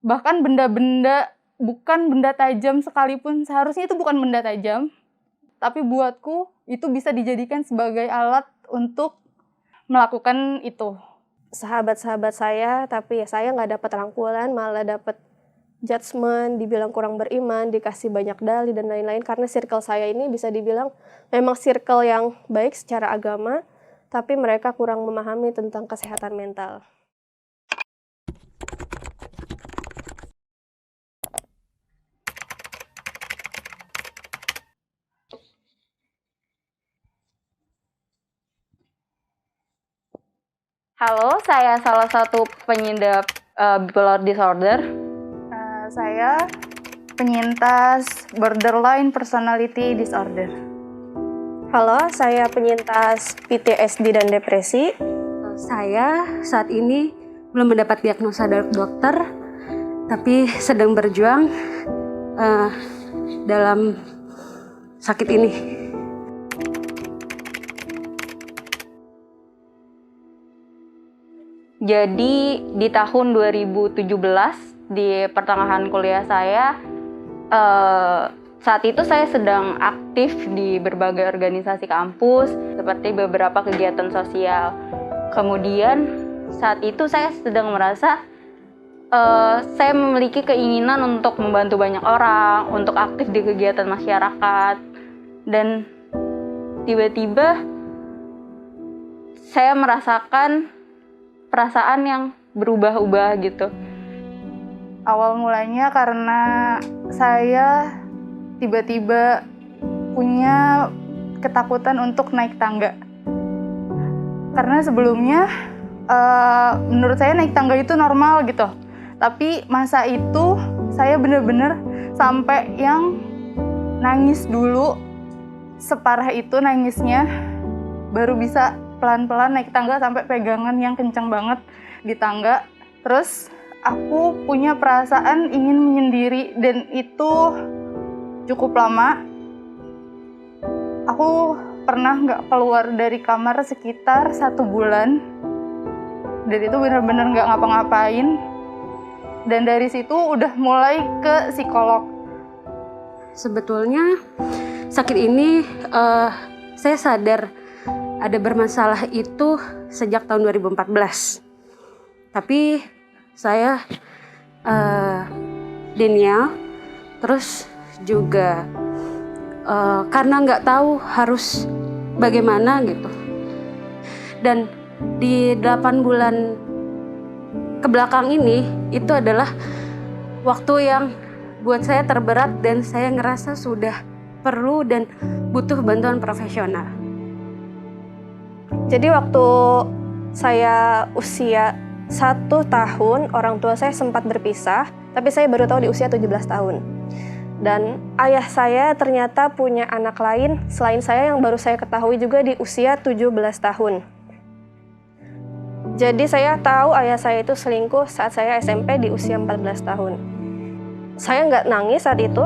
Bahkan benda-benda, bukan benda tajam sekalipun, seharusnya itu bukan benda tajam, tapi buatku itu bisa dijadikan sebagai alat untuk melakukan itu. Sahabat-sahabat saya, tapi ya saya nggak dapat rangkulan, malah dapat judgement, dibilang kurang beriman, dikasih banyak dalih dan lain-lain. Karena circle saya ini bisa dibilang memang circle yang baik secara agama, tapi mereka kurang memahami tentang kesehatan mental. Halo, saya salah satu penyintas bipolar disorder. Saya penyintas borderline personality disorder. Halo, saya penyintas PTSD dan depresi. Saya saat ini belum mendapat diagnosa dari dokter, tapi sedang berjuang dalam sakit ini. Jadi di tahun 2017 di pertengahan kuliah saya, saat itu saya sedang aktif di berbagai organisasi kampus seperti beberapa kegiatan sosial. Kemudian saat itu saya sedang merasa saya memiliki keinginan untuk membantu banyak orang, untuk aktif di kegiatan masyarakat, dan tiba-tiba saya merasakan perasaan yang berubah-ubah gitu. Awal mulanya karena saya tiba-tiba punya ketakutan untuk naik tangga. Karena sebelumnya menurut saya naik tangga itu normal gitu. Tapi masa itu saya benar-benar sampai yang nangis dulu, separah itu nangisnya, baru bisa pelan-pelan naik tangga sampai pegangan yang kencang banget di tangga. Terus aku punya perasaan ingin menyendiri dan itu cukup lama. Aku pernah nggak keluar dari kamar sekitar 1 bulan. Dan itu benar-benar nggak ngapa-ngapain. Dan dari situ udah mulai ke psikolog. Sebetulnya sakit ini saya sadar ada bermasalah itu sejak tahun 2014. Tapi saya denial, terus juga karena nggak tahu harus bagaimana gitu. Dan di 8 bulan kebelakang ini itu adalah waktu yang buat saya terberat dan saya ngerasa sudah perlu dan butuh bantuan profesional. Jadi waktu saya usia 1 tahun, orang tua saya sempat berpisah, tapi saya baru tahu di usia 17 tahun. Dan ayah saya ternyata punya anak lain selain saya yang baru saya ketahui juga di usia 17 tahun. Jadi saya tahu ayah saya itu selingkuh saat saya SMP di usia 14 tahun. Saya nggak nangis saat itu.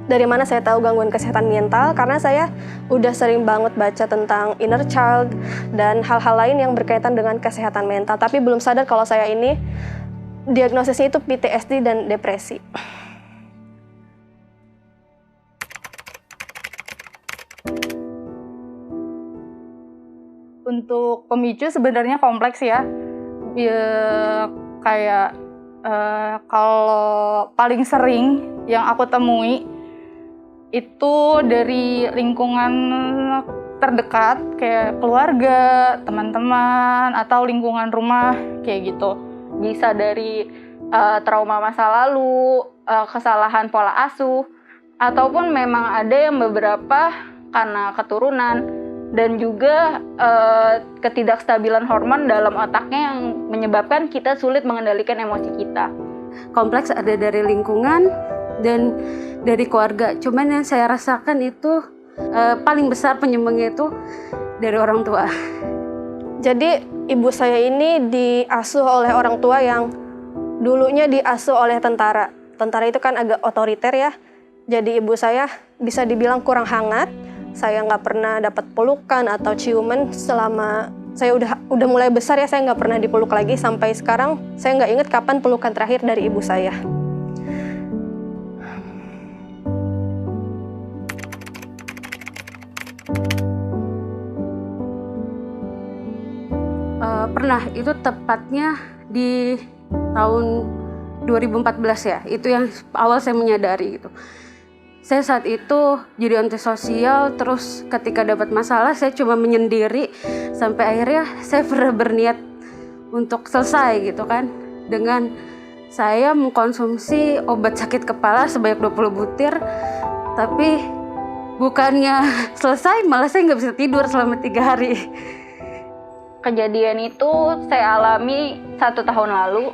Dari mana saya tahu gangguan kesehatan mental? Karena saya udah sering banget baca tentang inner child dan hal-hal lain yang berkaitan dengan kesehatan mental. Tapi belum sadar kalau saya ini diagnosisnya itu PTSD dan depresi. Untuk pemicu sebenarnya kompleks ya. Kayak kalau paling sering yang aku temui itu dari lingkungan terdekat kayak keluarga, teman-teman, atau lingkungan rumah kayak gitu. Bisa dari trauma masa lalu, kesalahan pola asuh, ataupun memang ada yang beberapa karena keturunan dan juga ketidakstabilan hormon dalam otaknya yang menyebabkan kita sulit mengendalikan emosi kita. Kompleks ada dari lingkungan dan dari keluarga. Cuman yang saya rasakan itu paling besar penyumbangnya itu dari orang tua. Jadi ibu saya ini diasuh oleh orang tua yang dulunya diasuh oleh tentara. Tentara itu kan agak otoriter ya. Jadi ibu saya bisa dibilang kurang hangat. Saya nggak pernah dapat pelukan atau ciuman selama saya udah mulai besar ya, saya nggak pernah dipeluk lagi. Sampai sekarang saya nggak ingat kapan pelukan terakhir dari ibu saya. Pernah, itu tepatnya di tahun 2014 ya, itu yang awal saya menyadari gitu. Saya saat itu jadi antisosial, terus ketika dapat masalah saya cuma menyendiri, sampai akhirnya saya pernah berniat untuk selesai gitu kan, dengan saya mengkonsumsi obat sakit kepala sebanyak 20 butir, tapi bukannya selesai, malah saya nggak bisa tidur selama 3 hari. Kejadian itu saya alami 1 tahun lalu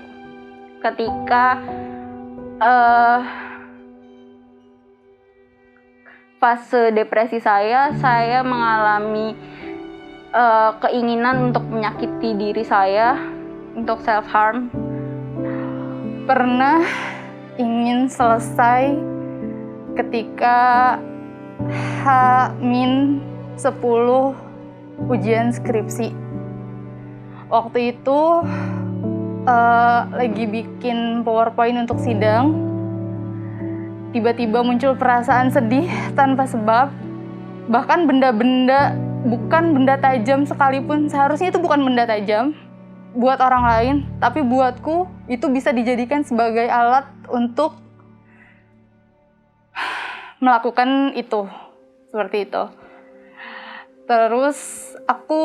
ketika fase depresi saya mengalami keinginan untuk menyakiti diri saya, untuk self harm. Pernah ingin selesai ketika H-10 ujian skripsi. Waktu itu lagi bikin PowerPoint untuk sidang, tiba-tiba muncul perasaan sedih tanpa sebab. Bahkan benda-benda, bukan benda tajam sekalipun, seharusnya itu bukan benda tajam buat orang lain, tapi buatku itu bisa dijadikan sebagai alat untuk melakukan itu, seperti itu. Terus aku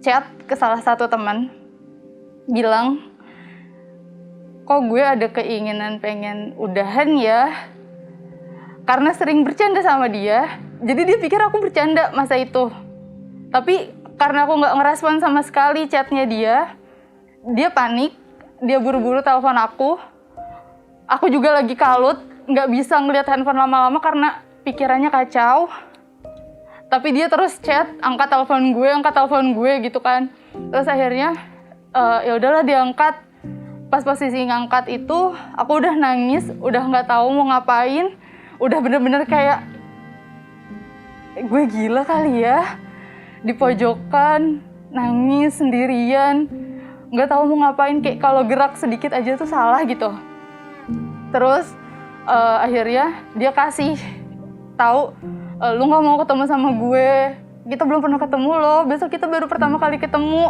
chat ke salah satu teman, bilang, kok gue ada keinginan pengen udahan ya, karena sering bercanda sama dia, jadi dia pikir aku bercanda masa itu. Tapi karena aku nggak ngerespon sama sekali chatnya dia panik, dia buru-buru telepon aku juga lagi kalut, nggak bisa ngeliat handphone lama-lama karena pikirannya kacau. Tapi dia terus chat, angkat telepon gue gitu kan. Terus akhirnya ya udahlah diangkat. Pas posisi ngangkat itu aku udah nangis, udah nggak tahu mau ngapain, udah bener-bener kayak gue gila kali ya, di pojokan nangis sendirian, nggak tahu mau ngapain, kayak kalau gerak sedikit aja tuh salah gitu. Terus akhirnya dia kasih tahu, lu nggak mau ketemu sama gue, kita belum pernah ketemu loh, besok kita baru pertama kali ketemu.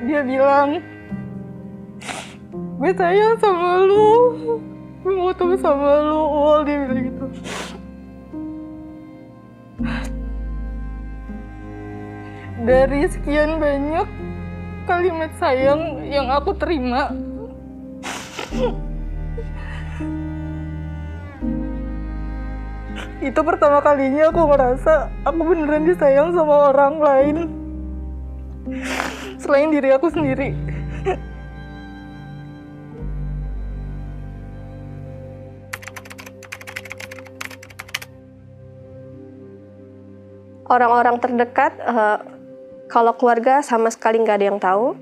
Dia bilang, gue sayang sama lu, gue mau ketemu sama lu, dia bilang gitu. Dari sekian banyak kalimat sayang yang aku terima, itu pertama kalinya aku ngerasa aku beneran disayang sama orang lain selain diri aku sendiri. Orang-orang terdekat, kalau keluarga sama sekali nggak ada yang tahu.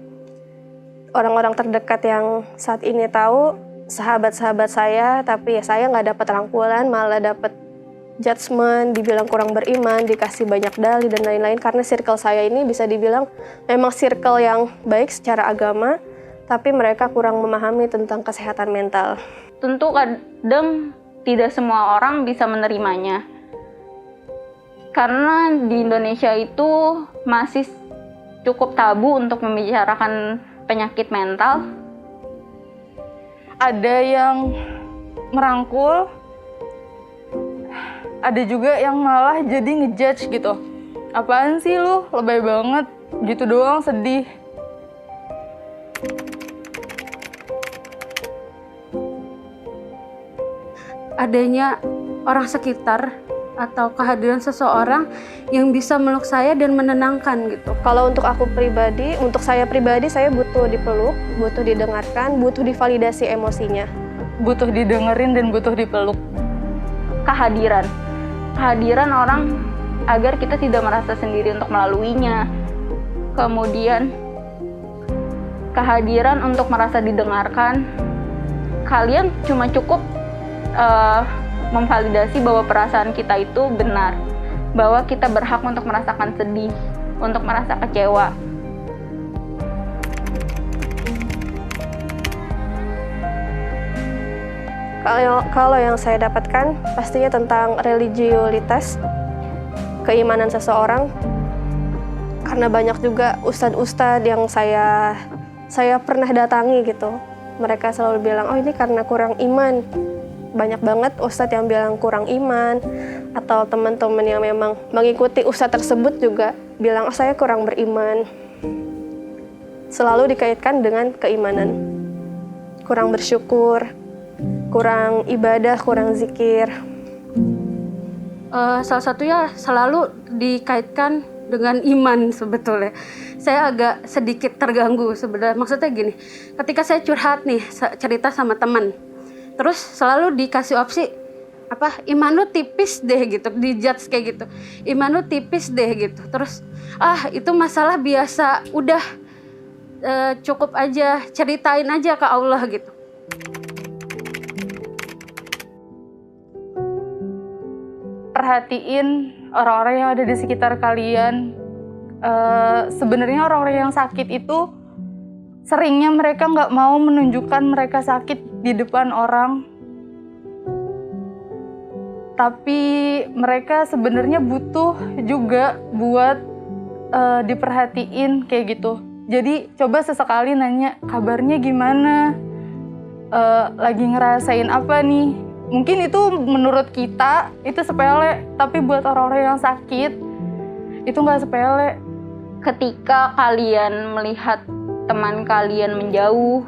Orang-orang terdekat yang saat ini tahu, sahabat-sahabat saya, tapi ya saya nggak dapat rangkulan, malah dapat judgement, dibilang kurang beriman, dikasih banyak dalih dan lain-lain. Karena circle saya ini bisa dibilang memang circle yang baik secara agama, tapi mereka kurang memahami tentang kesehatan mental. Tentu kadang tidak semua orang bisa menerimanya. Karena di Indonesia itu masih cukup tabu untuk membicarakan penyakit mental. Ada yang merangkul, ada juga yang malah jadi ngejudge gitu. Apaan sih lu, lebay banget, gitu doang sedih. Adanya orang sekitar atau kehadiran seseorang yang bisa meluk saya dan menenangkan gitu. Kalau untuk aku pribadi, untuk saya pribadi, saya butuh dipeluk, butuh didengarkan, butuh divalidasi emosinya. Butuh didengerin dan butuh dipeluk. Kehadiran orang agar kita tidak merasa sendiri untuk melaluinya. Kemudian kehadiran untuk merasa didengarkan. Kalian cuma cukup memvalidasi bahwa perasaan kita itu benar, bahwa kita berhak untuk merasakan sedih, untuk merasa kecewa. Kalau yang saya dapatkan pastinya tentang religiulitas, keimanan seseorang. Karena banyak juga ustadz-ustadz yang saya pernah datangi gitu. Mereka selalu bilang, oh ini karena kurang iman. Banyak banget ustadz yang bilang kurang iman, atau teman-teman yang memang mengikuti ustadz tersebut juga bilang, oh saya kurang beriman. Selalu dikaitkan dengan keimanan. Kurang bersyukur, kurang ibadah, kurang zikir. Salah satunya selalu dikaitkan dengan iman sebetulnya. Saya agak sedikit terganggu sebenarnya. Maksudnya gini, ketika saya curhat nih, cerita sama teman, terus selalu dikasih opsi, iman lu tipis deh gitu, dijudge kayak gitu. Iman lu tipis deh gitu. Terus, itu masalah biasa, udah cukup aja, ceritain aja ke Allah gitu. Perhatiin orang-orang yang ada di sekitar kalian. Sebenarnya orang-orang yang sakit itu seringnya mereka nggak mau menunjukkan mereka sakit di depan orang, tapi mereka sebenarnya butuh juga buat diperhatiin kayak gitu. Jadi coba sesekali nanya kabarnya gimana, lagi ngerasain apa nih. Mungkin itu menurut kita itu sepele, tapi buat orang-orang yang sakit itu nggak sepele. Ketika kalian melihat teman kalian menjauh,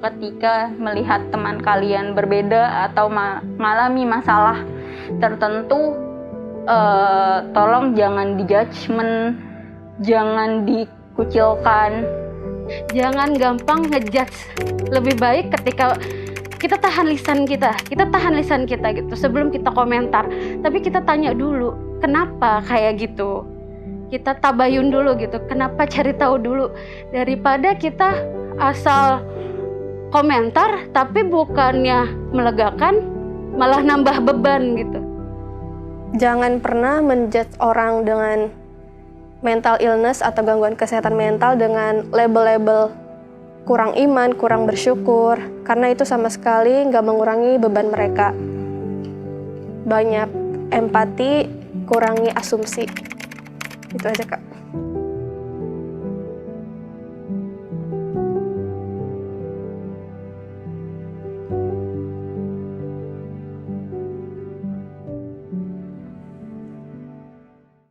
ketika melihat teman kalian berbeda atau mengalami masalah tertentu, tolong jangan dijudgement, jangan dikucilkan. Jangan gampang ngejudge. Lebih baik ketika kita tahan lisan kita gitu sebelum kita komentar. Tapi kita tanya dulu, kenapa kayak gitu? Kita tabayun dulu gitu, kenapa, cari tahu dulu. Daripada kita asal komentar tapi bukannya melegakan, malah nambah beban gitu. Jangan pernah menjudge orang dengan mental illness atau gangguan kesehatan mental dengan label-label kurang iman, kurang bersyukur, karena itu sama sekali nggak mengurangi beban mereka. Banyak empati, kurangi asumsi. Itu aja, Kak.